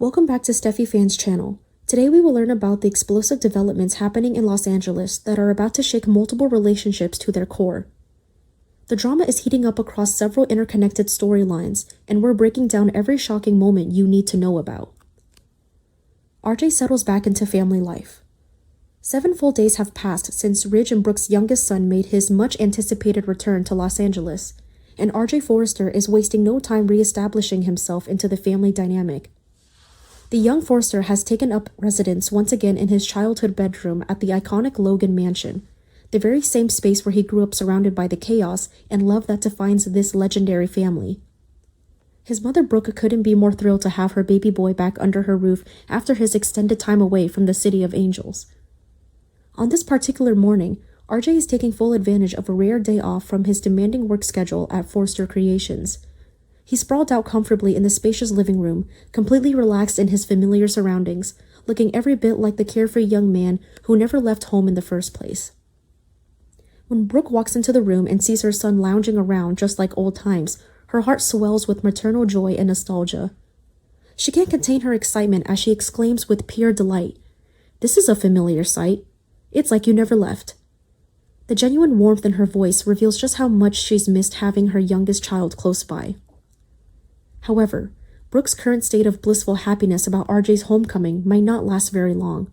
Welcome back to Steffi Fan's channel. Today we will learn about the explosive developments happening in Los Angeles that are about to shake multiple relationships to their core. The drama is heating up across several interconnected storylines, and we're breaking down every shocking moment you need to know about. RJ settles back into family life. 7 full days have passed since Ridge and Brooke's youngest son made his much-anticipated return to Los Angeles, and RJ Forrester is wasting no time re-establishing himself into the family dynamic. The young Forrester has taken up residence once again in his childhood bedroom at the iconic Logan Mansion, the very same space where he grew up surrounded by the chaos and love that defines this legendary family. His mother Brooke couldn't be more thrilled to have her baby boy back under her roof after his extended time away from the City of Angels. On this particular morning, RJ is taking full advantage of a rare day off from his demanding work schedule at Forrester Creations. He sprawled out comfortably in the spacious living room, completely relaxed in his familiar surroundings, looking every bit like the carefree young man who never left home in the first place. When Brooke walks into the room and sees her son lounging around just like old times, her heart swells with maternal joy and nostalgia. She can't contain her excitement as she exclaims with pure delight, "This is a familiar sight. It's like you never left." The genuine warmth in her voice reveals just how much she's missed having her youngest child close by. However, Brooke's current state of blissful happiness about RJ's homecoming might not last very long.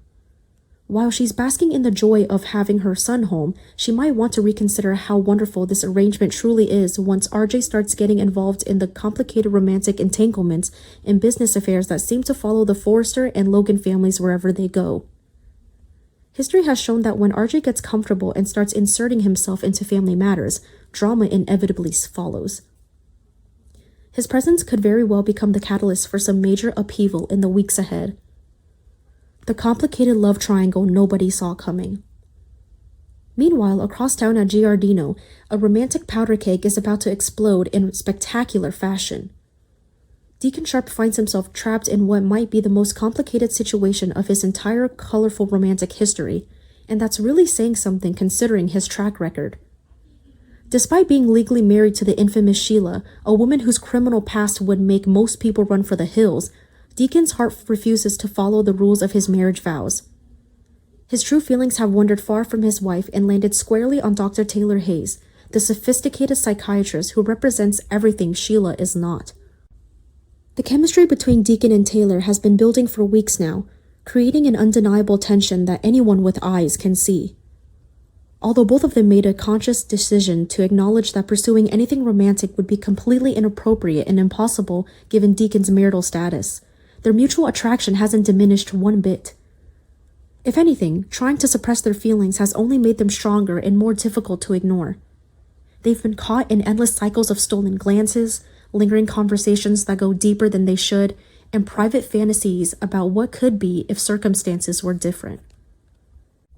While she's basking in the joy of having her son home, she might want to reconsider how wonderful this arrangement truly is once RJ starts getting involved in the complicated romantic entanglements and business affairs that seem to follow the Forrester and Logan families wherever they go. History has shown that when RJ gets comfortable and starts inserting himself into family matters, drama inevitably follows. His presence could very well become the catalyst for some major upheaval in the weeks ahead. The complicated love triangle nobody saw coming. Meanwhile, across town at Giardino, a romantic powder keg is about to explode in spectacular fashion. Deacon Sharp finds himself trapped in what might be the most complicated situation of his entire colorful romantic history, and that's really saying something considering his track record. Despite being legally married to the infamous Sheila, a woman whose criminal past would make most people run for the hills, Deacon's heart refuses to follow the rules of his marriage vows. His true feelings have wandered far from his wife and landed squarely on Dr. Taylor Hayes, the sophisticated psychiatrist who represents everything Sheila is not. The chemistry between Deacon and Taylor has been building for weeks now, creating an undeniable tension that anyone with eyes can see. Although both of them made a conscious decision to acknowledge that pursuing anything romantic would be completely inappropriate and impossible given Deacon's marital status, their mutual attraction hasn't diminished one bit. If anything, trying to suppress their feelings has only made them stronger and more difficult to ignore. They've been caught in endless cycles of stolen glances, lingering conversations that go deeper than they should, and private fantasies about what could be if circumstances were different.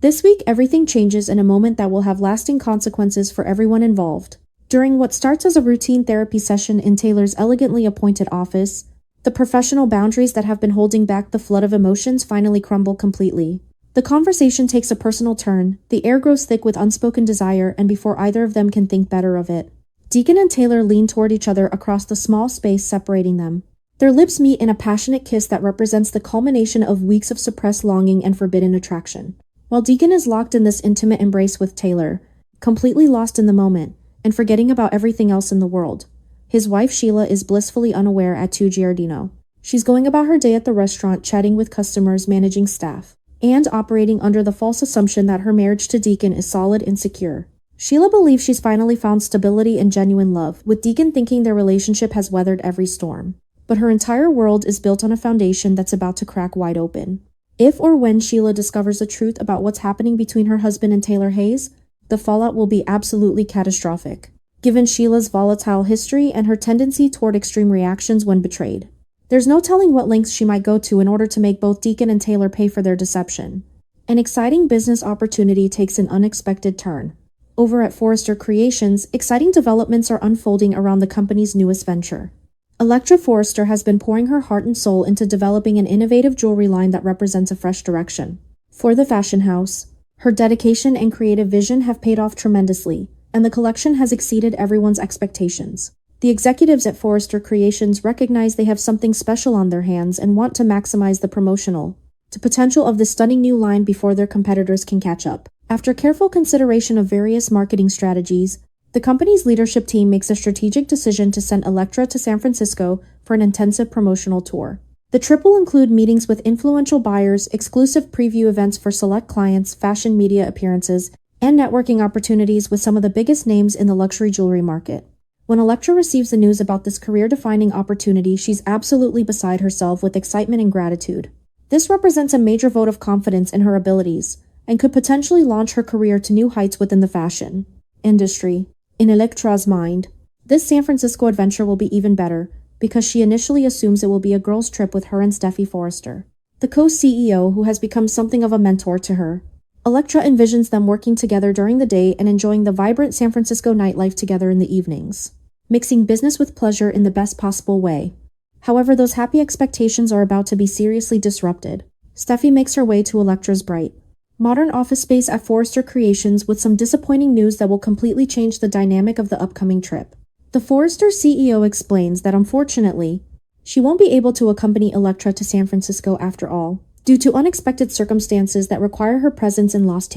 This week, everything changes in a moment that will have lasting consequences for everyone involved. During what starts as a routine therapy session in Taylor's elegantly appointed office, the professional boundaries that have been holding back the flood of emotions finally crumble completely. The conversation takes a personal turn, the air grows thick with unspoken desire, and before either of them can think better of it, Deacon and Taylor lean toward each other across the small space separating them. Their lips meet in a passionate kiss that represents the culmination of weeks of suppressed longing and forbidden attraction. While Deacon is locked in this intimate embrace with Taylor, completely lost in the moment, and forgetting about everything else in the world, his wife Sheila is blissfully unaware at 2 Giardino. She's going about her day at the restaurant, chatting with customers, managing staff, and operating under the false assumption that her marriage to Deacon is solid and secure. Sheila believes she's finally found stability and genuine love, with Deacon thinking their relationship has weathered every storm. But her entire world is built on a foundation that's about to crack wide open. If or when Sheila discovers the truth about what's happening between her husband and Taylor Hayes, the fallout will be absolutely catastrophic, given Sheila's volatile history and her tendency toward extreme reactions when betrayed. There's no telling what lengths she might go to in order to make both Deacon and Taylor pay for their deception. An exciting business opportunity takes an unexpected turn. Over at Forrester Creations, exciting developments are unfolding around the company's newest venture. Electra Forrester has been pouring her heart and soul into developing an innovative jewelry line that represents a fresh direction. For the fashion house, her dedication and creative vision have paid off tremendously, and the collection has exceeded everyone's expectations. The executives at Forrester Creations recognize they have something special on their hands and want to maximize the promotional to potential of this stunning new line before their competitors can catch up. After careful consideration of various marketing strategies, the company's leadership team makes a strategic decision to send Elektra to San Francisco for an intensive promotional tour. The trip will include meetings with influential buyers, exclusive preview events for select clients, fashion media appearances, and networking opportunities with some of the biggest names in the luxury jewelry market. When Elektra receives the news about this career-defining opportunity, she's absolutely beside herself with excitement and gratitude. This represents a major vote of confidence in her abilities, and could potentially launch her career to new heights within the fashion industry. In Elektra's mind, this San Francisco adventure will be even better, because she initially assumes it will be a girls' trip with her and Steffi Forrester, the co-CEO who has become something of a mentor to her. Elektra envisions them working together during the day and enjoying the vibrant San Francisco nightlife together in the evenings, mixing business with pleasure in the best possible way. However, those happy expectations are about to be seriously disrupted. Steffi makes her way to Elektra's bright, modern office space at Forrester Creations with some disappointing news that will completely change the dynamic of the upcoming trip. The Forrester CEO explains that unfortunately, she won't be able to accompany Elektra to San Francisco after all, due to unexpected circumstances that require her presence in Los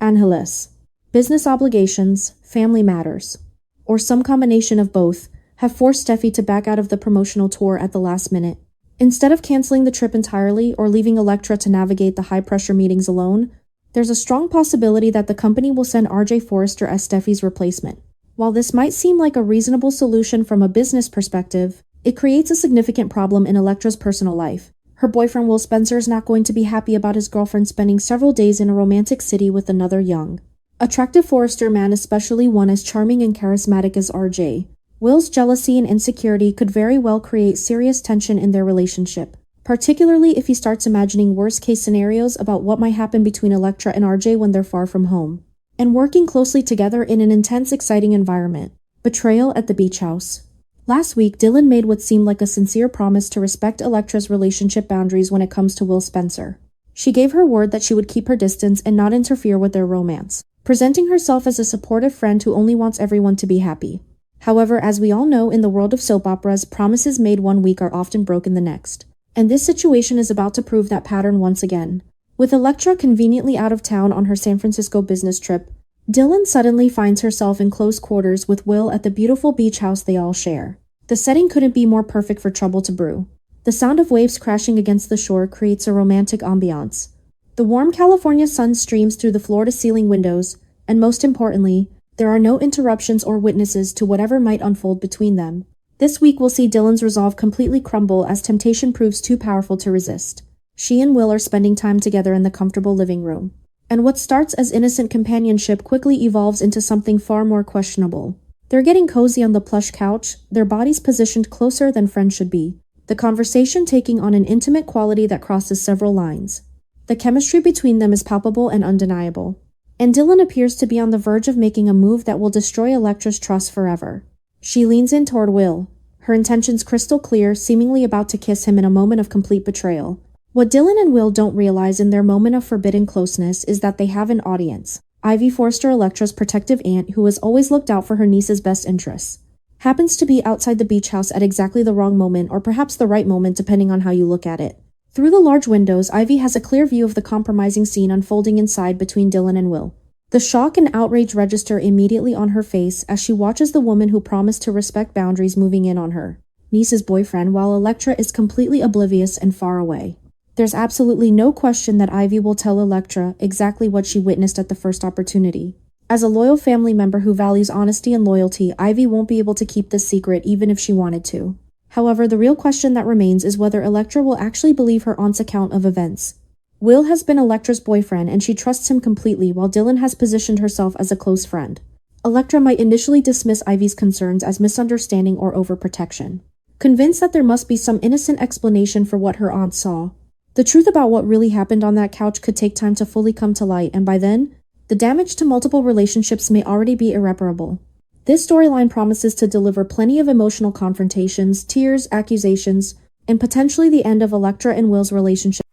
Angeles. Business obligations, family matters, or some combination of both, have forced Steffi to back out of the promotional tour at the last minute. Instead of canceling the trip entirely or leaving Elektra to navigate the high-pressure meetings alone, there's a strong possibility that the company will send RJ Forrester as Steffi's replacement. While this might seem like a reasonable solution from a business perspective, it creates a significant problem in Elektra's personal life. Her boyfriend Will Spencer is not going to be happy about his girlfriend spending several days in a romantic city with another young, attractive Forrester man, especially one as charming and charismatic as RJ. Will's jealousy and insecurity could very well create serious tension in their relationship, particularly if he starts imagining worst-case scenarios about what might happen between Elektra and RJ when they're far from home, and working closely together in an intense, exciting environment. Betrayal at the beach house. Last week, Dylan made what seemed like a sincere promise to respect Elektra's relationship boundaries when it comes to Will Spencer. She gave her word that she would keep her distance and not interfere with their romance, presenting herself as a supportive friend who only wants everyone to be happy. However, as we all know, in the world of soap operas, promises made one week are often broken the next. And this situation is about to prove that pattern once again. With Elektra conveniently out of town on her San Francisco business trip, Dylan suddenly finds herself in close quarters with Will at the beautiful beach house they all share. The setting couldn't be more perfect for trouble to brew. The sound of waves crashing against the shore creates a romantic ambiance. The warm California sun streams through the floor-to-ceiling windows, and most importantly, there are no interruptions or witnesses to whatever might unfold between them. This week will see Dylan's resolve completely crumble as temptation proves too powerful to resist. She and Will are spending time together in the comfortable living room. And what starts as innocent companionship quickly evolves into something far more questionable. They're getting cozy on the plush couch, their bodies positioned closer than friends should be. The conversation taking on an intimate quality that crosses several lines. The chemistry between them is palpable and undeniable. And Dylan appears to be on the verge of making a move that will destroy Elektra's trust forever. She leans in toward Will, her intentions crystal clear, seemingly about to kiss him in a moment of complete betrayal. What Dylan and Will don't realize in their moment of forbidden closeness is that they have an audience. Ivy Forrester, Elektra's protective aunt, who has always looked out for her niece's best interests, happens to be outside the beach house at exactly the wrong moment, or perhaps the right moment depending on how you look at it. Through the large windows, Ivy has a clear view of the compromising scene unfolding inside between Dylan and Will. The shock and outrage register immediately on her face as she watches the woman who promised to respect boundaries moving in on her niece's boyfriend, while Elektra is completely oblivious and far away. There's absolutely no question that Ivy will tell Elektra exactly what she witnessed at the first opportunity. As a loyal family member who values honesty and loyalty, Ivy won't be able to keep this secret even if she wanted to. However, the real question that remains is whether Elektra will actually believe her aunt's account of events. Will has been Elektra's boyfriend and she trusts him completely, while Dylan has positioned herself as a close friend. Elektra might initially dismiss Ivy's concerns as misunderstanding or overprotection, convinced that there must be some innocent explanation for what her aunt saw. The truth about what really happened on that couch could take time to fully come to light, and by then, the damage to multiple relationships may already be irreparable. This storyline promises to deliver plenty of emotional confrontations, tears, accusations, and potentially the end of Elektra and Will's relationship.